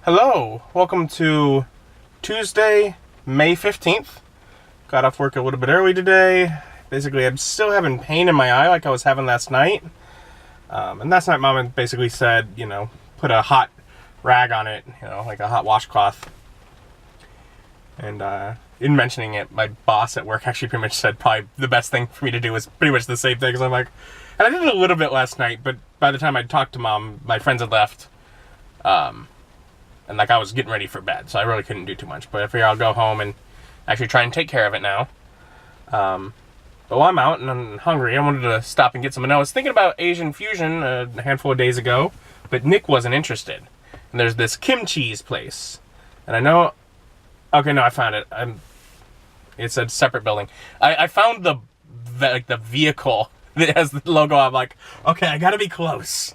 Hello, welcome to Tuesday, May 15th. Got off work a little bit early today. Basically, I'm still having pain in my eye like I was having last night. And last night, Mom basically said, put a hot rag on it, like a hot washcloth. And in mentioning it, my boss at work actually pretty much said probably the best thing for me to do was pretty much the same thing. So I'm like, and I did it a little bit last night, but by the time I talked to Mom, my friends had left. And I was getting ready for bed, so I really couldn't do too much. But I figure I'll go home and actually try and take care of it now. But while I'm out and I'm hungry, I wanted to stop and get some. And I was thinking about Asian fusion a handful of days ago, but Nick wasn't interested. And there's this Kimcheese place, and I know. Okay, no, I found it. It's a separate building. I found the vehicle that has the logo. I'm like, okay, I gotta be close.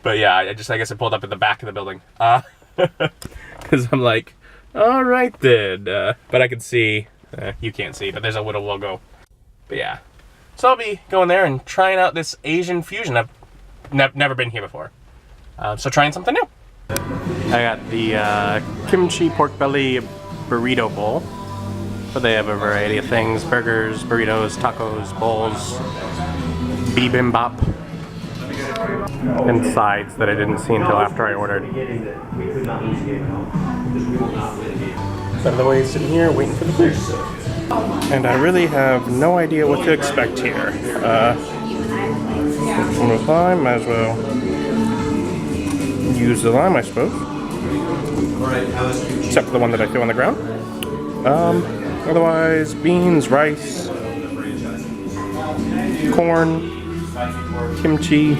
But yeah, I guess I pulled up at the back of the building. Because I'm like, all right then. But I can see, you can't see, but there's a little logo. But yeah. So I'll be going there and trying out this Asian fusion. I've never been here before. So trying something new. I got the kimchi pork belly burrito bowl. But they have a variety of things. Burgers, burritos, tacos, bowls, bibimbap. And sides that I didn't see until after I ordered. So otherwise, sitting here waiting for the food. And I really have no idea what to expect here. From the lime, might as well use the lime, I suppose. Except for the one that I threw on the ground. Otherwise, beans, rice, corn, kimchi.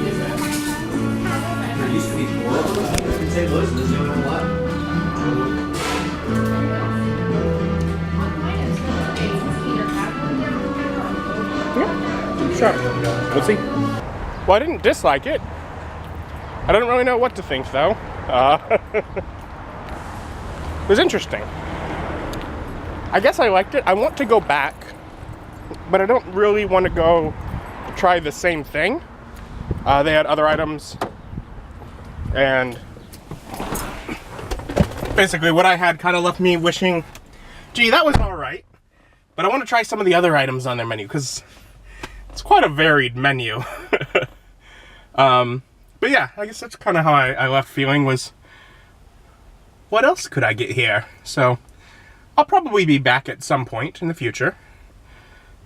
Yeah, sure. We'll see. Well, I didn't dislike it. I don't really know what to think, though. It was interesting. I guess I liked it. I want to go back, but I don't really want to go try the same thing. They had other items, and basically what I had kind of left me wishing, gee, that was alright, but I want to try some of the other items on their menu, because it's quite a varied menu. But yeah, I guess that's kind of how I left feeling, was what else could I get here? So I'll probably be back at some point in the future,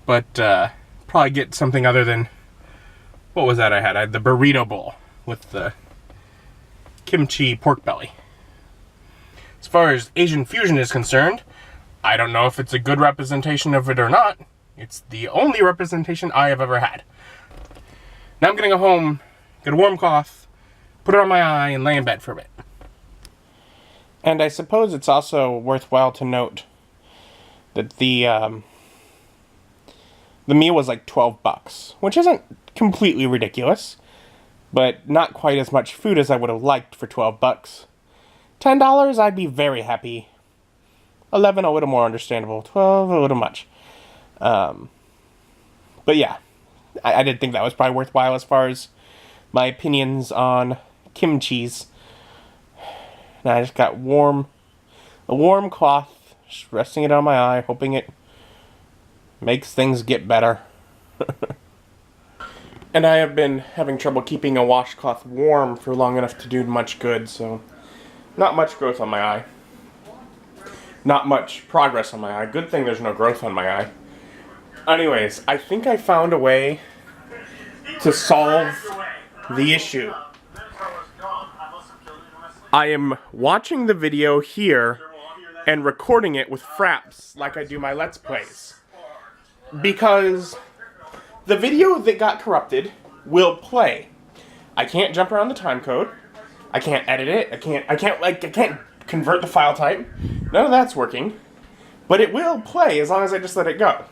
but probably get something other than, what was that I had? I had the burrito bowl with the kimchi pork belly. As far as Asian fusion is concerned, I don't know if it's a good representation of it or not. It's the only representation I have ever had. Now I'm gonna go home, get a warm cloth, put it on my eye, and lay in bed for a bit. And I suppose it's also worthwhile to note that the meal was like $12, which isn't completely ridiculous, but not quite as much food as I would have liked for $12. $10, I'd be very happy. 11, a little more understandable. 12, a little much. But yeah, I did think that was probably worthwhile as far as my opinions on Kimcheese. And I just got a warm cloth, just resting it on my eye, hoping it makes things get better. And I have been having trouble keeping a washcloth warm for long enough to do much good, so not much growth on my eye. Not much progress on my eye. Good thing there's no growth on my eye. Anyways, I think I found a way to solve the issue. I am watching the video here and recording it with fraps like I do my Let's Plays. Because the video that got corrupted will play. I can't jump around the time code. I can't edit it. I can't convert the file type. None of that's working. But it will play as long as I just let it go.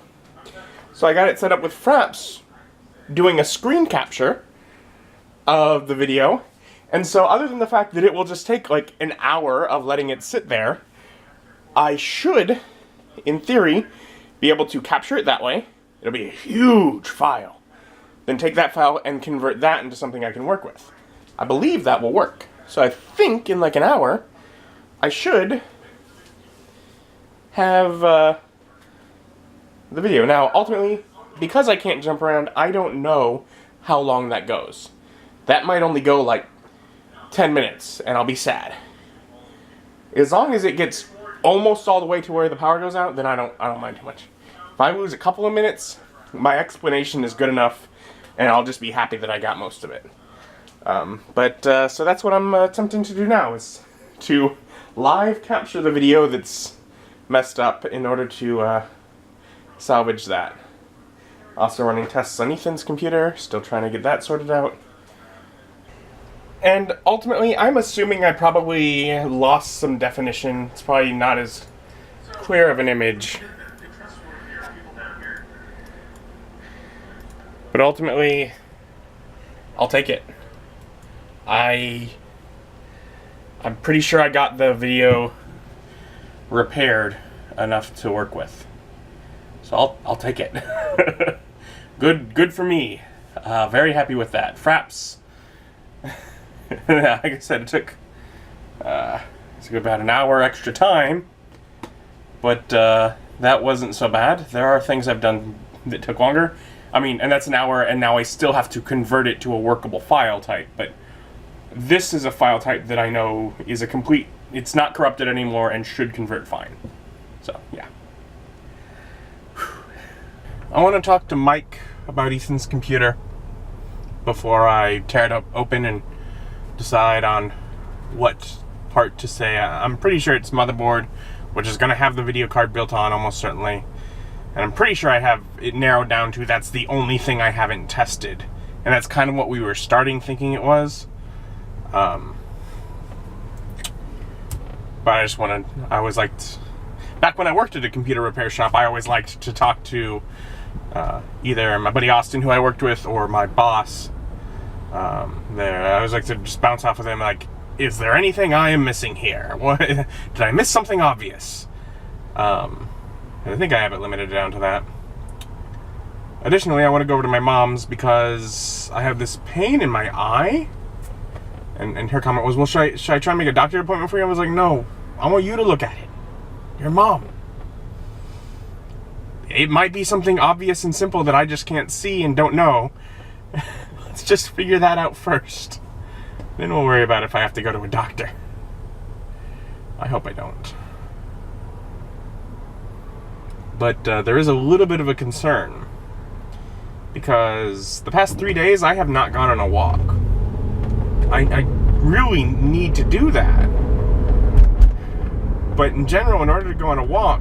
So I got it set up with fraps doing a screen capture of the video. And so other than the fact that it will just take like an hour of letting it sit there, I should, in theory, be able to capture it that way. It'll be a huge file. Then take that file and convert that into something I can work with. I believe that will work. So I think in like an hour, I should have the video. Now, ultimately, because I can't jump around, I don't know how long that goes. That might only go like 10 minutes, and I'll be sad. As long as it gets almost all the way to where the power goes out, then I don't mind too much. If I lose a couple of minutes, my explanation is good enough, and I'll just be happy that I got most of it. So that's what I'm attempting to do now, is to live capture the video that's messed up in order to salvage that. Also running tests on Ethan's computer, still trying to get that sorted out. And ultimately, I'm assuming I probably lost some definition. It's probably not as clear of an image. But ultimately, I'll take it. I'm pretty sure I got the video repaired enough to work with. So I'll take it. Good for me. Very happy with that. Fraps. Like I said, it took about an hour extra time, but that wasn't so bad. There are things I've done that took longer. I mean, and that's an hour, and now I still have to convert it to a workable file type, but this is a file type that I know is a complete, it's not corrupted anymore and should convert fine. So, yeah. I want to talk to Mike about Ethan's computer before I tear it open and decide on what part to say. I'm pretty sure it's motherboard, which is going to have the video card built on almost certainly. And I'm pretty sure I have it narrowed down to that's the only thing I haven't tested. And that's kind of what we were starting thinking it was. But I always liked, back when I worked at a computer repair shop, I always liked to talk to either my buddy Austin, who I worked with, or my boss there. I always like to just bounce off of them, like, is there anything I am missing here? What, did I miss something obvious? I think I have it limited down to that. Additionally, I want to go over to my mom's because I have this pain in my eye. And her comment was, well, should I try and make a doctor appointment for you? I was like, no, I want you to look at it. Your mom. It might be something obvious and simple that I just can't see and don't know. Let's just figure that out first. Then we'll worry about if I have to go to a doctor. I hope I don't. But there is a little bit of a concern. Because the past 3 days, I have not gone on a walk. I really need to do that. But in general, in order to go on a walk,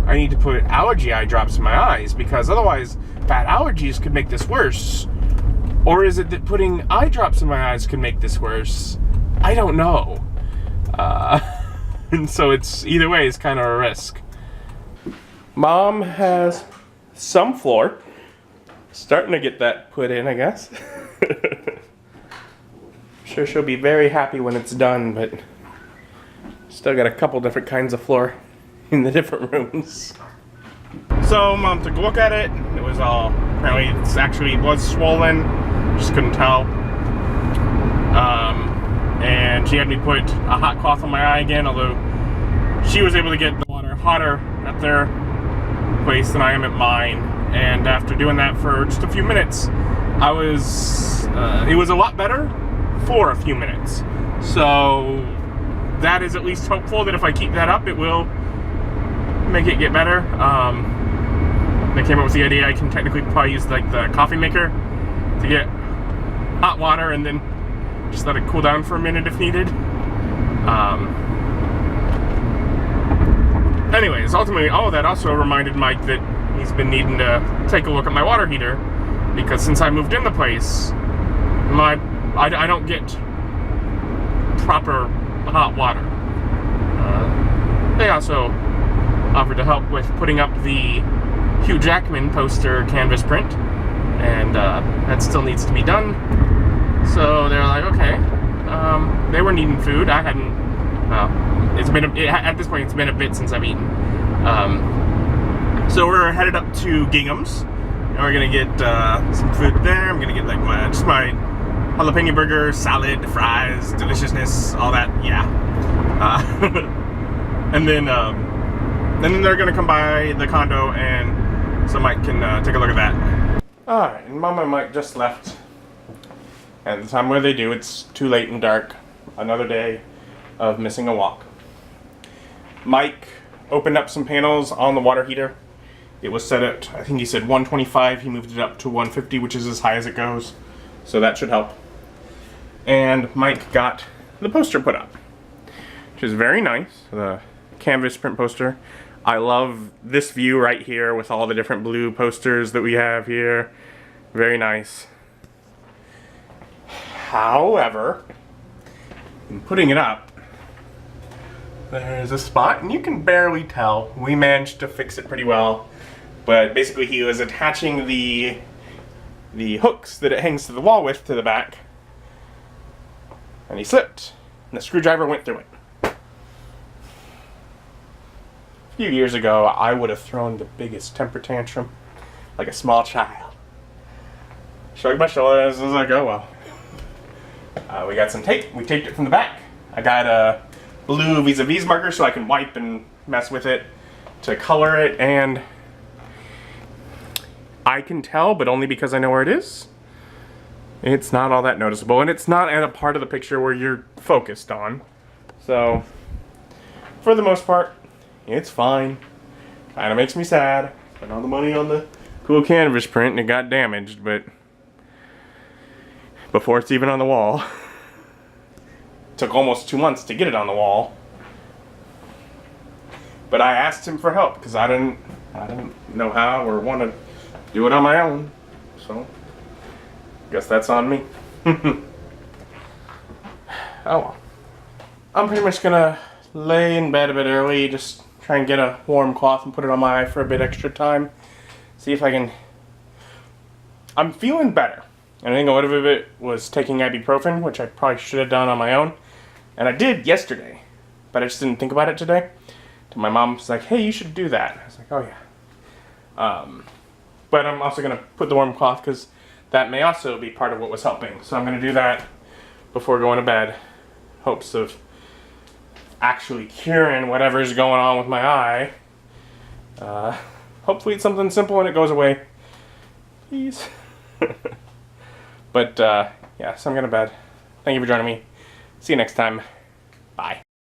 I need to put allergy eye drops in my eyes, because otherwise bad allergies could make this worse. Or is it that putting eye drops in my eyes could make this worse? I don't know. And so it's, either way, it's kind of a risk. Mom has some floor. Starting to get that put in, I guess. Sure, she'll be very happy when it's done, but still got a couple different kinds of floor in the different rooms. So Mom took a look at it. It was all, apparently it actually was swollen, just couldn't tell. And she had me put a hot cloth on my eye again, although she was able to get the water hotter at their place than I am at mine. And after doing that for just a few minutes, it was a lot better for a few minutes. So that is at least hopeful that if I keep that up, it will make it get better. They came up with the idea I can technically probably use like the coffee maker to get hot water and then just let it cool down for a minute if needed. Anyways, ultimately, all of that also reminded Mike that he's been needing to take a look at my water heater, because since I moved in the place, I don't get proper hot water. They also offered to help with putting up the Hugh Jackman poster canvas print, and that still needs to be done. So they're like, okay. They were needing food. I hadn't. At this point, it's been a bit since I've eaten. So we're headed up to Gingham's, and we're gonna get some food there. I'm gonna get like my jalapeno burger, salad, fries, deliciousness, all that, yeah. And then they're gonna come by the condo, and so Mike can take a look at that. Alright, and Mom and Mike just left. At the time where they do, it's too late and dark. Another day of missing a walk. Mike opened up some panels on the water heater. It was set at, I think he said 125. He moved it up to 150, which is as high as it goes. So that should help. And Mike got the poster put up, which is very nice. The canvas print poster. I love this view right here with all the different blue posters that we have here. Very nice. However, in putting it up, there's a spot, and you can barely tell. We managed to fix it pretty well, but basically he was attaching the hooks that it hangs to the wall with to the back, and he slipped, and the screwdriver went through it. A few years ago, I would have thrown the biggest temper tantrum, like a small child. Shrugged my shoulders, and was like, oh well. We got some tape. We taped it from the back. I got a blue vis-a-vis marker so I can wipe and mess with it to color it, and I can tell, but only because I know where it is. It's not all that noticeable, and it's not at a part of the picture where you're focused on. So, for the most part, it's fine. Kinda makes me sad. Spent all the money on the cool canvas print and it got damaged, but before it's even on the wall. Took almost 2 months to get it on the wall. But I asked him for help because I didn't know how or want to do it on my own. So, guess that's on me. Oh well. I'm pretty much gonna lay in bed a bit early, just try and get a warm cloth and put it on my eye for a bit extra time. See if I can... I'm feeling better. I think a lot of it was taking ibuprofen, which I probably should have done on my own. And I did yesterday, but I just didn't think about it today. My mom was like, hey, you should do that. I was like, oh yeah. But I'm also going to put the warm cloth because that may also be part of what was helping. So I'm going to do that before going to bed. Hopes of actually curing whatever's going on with my eye. Hopefully it's something simple and it goes away. Please. But, yeah, so I'm going to bed. Thank you for joining me. See you next time.